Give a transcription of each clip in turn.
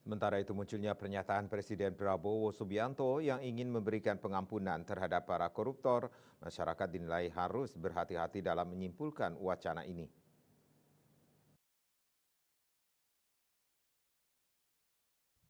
Sementara itu munculnya pernyataan Presiden Prabowo Subianto yang ingin memberikan pengampunan terhadap para koruptor, masyarakat dinilai harus berhati-hati dalam menyimpulkan wacana ini.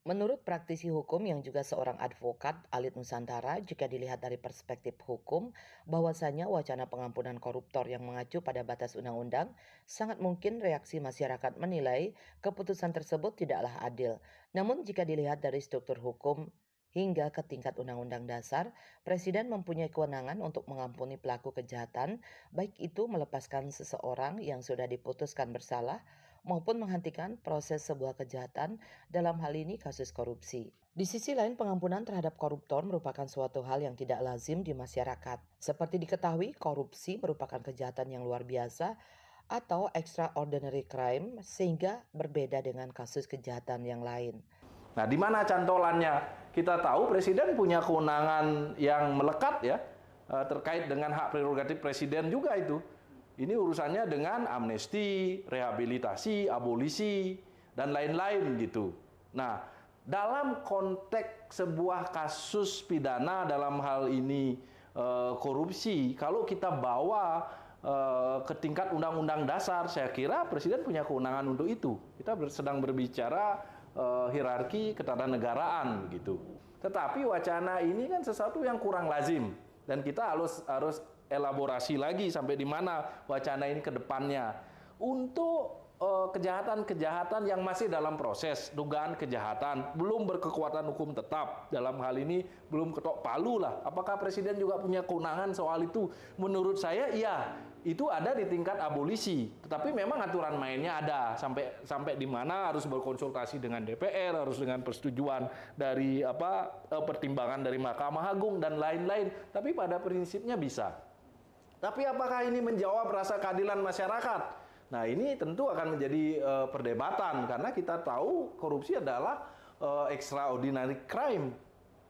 Menurut praktisi hukum yang juga seorang advokat, Alit Nusantara, jika dilihat dari perspektif hukum, bahwasanya wacana pengampunan koruptor yang mengacu pada batas undang-undang, sangat mungkin reaksi masyarakat menilai keputusan tersebut tidaklah adil. Namun jika dilihat dari struktur hukum hingga ke tingkat undang-undang dasar, Presiden mempunyai kewenangan untuk mengampuni pelaku kejahatan, baik itu melepaskan seseorang yang sudah diputuskan bersalah maupun menghentikan proses sebuah kejahatan, dalam hal ini kasus korupsi. Di sisi lain, pengampunan terhadap koruptor merupakan suatu hal yang tidak lazim di masyarakat. Seperti diketahui, korupsi merupakan kejahatan yang luar biasa atau extraordinary crime sehingga berbeda dengan kasus kejahatan yang lain. Nah, di mana cantolannya? Kita tahu Presiden punya kewenangan yang melekat ya, terkait dengan hak prerogatif Presiden juga itu. Ini urusannya dengan amnesti, rehabilitasi, abolisi, dan lain-lain gitu. Nah, dalam konteks sebuah kasus pidana dalam hal ini korupsi, kalau kita bawa ke tingkat undang-undang dasar, saya kira Presiden punya kewenangan untuk itu. Kita sedang berbicara hierarki ketatanegaraan gitu. Tetapi wacana ini kan sesuatu yang kurang lazim dan kita harus elaborasi lagi sampai di mana wacana ini ke depannya. Untuk kejahatan-kejahatan yang masih dalam proses, dugaan kejahatan, belum berkekuatan hukum tetap, dalam hal ini belum ketok palu lah. Apakah Presiden juga punya kewenangan soal itu? Menurut saya iya, itu ada di tingkat abolisi. Tetapi memang aturan mainnya ada, sampai di mana harus berkonsultasi dengan DPR, harus dengan persetujuan dari pertimbangan dari Mahkamah Agung dan lain-lain. Tapi pada prinsipnya bisa. Tapi apakah ini menjawab rasa keadilan masyarakat? Nah, ini tentu akan menjadi perdebatan karena kita tahu korupsi adalah extraordinary crime.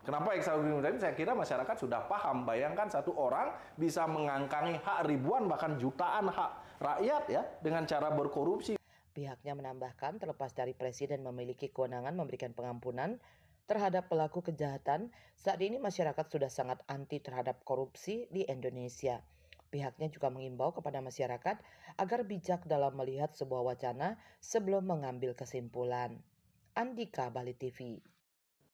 Kenapa extraordinary crime? Saya kira masyarakat sudah paham. Bayangkan satu orang bisa mengangkangi hak ribuan bahkan jutaan hak rakyat ya dengan cara berkorupsi. Pihaknya menambahkan, terlepas dari Presiden memiliki kewenangan memberikan pengampunan terhadap pelaku kejahatan, saat ini masyarakat sudah sangat anti terhadap korupsi di Indonesia. Pihaknya juga mengimbau kepada masyarakat agar bijak dalam melihat sebuah wacana sebelum mengambil kesimpulan. Andika, Bali TV.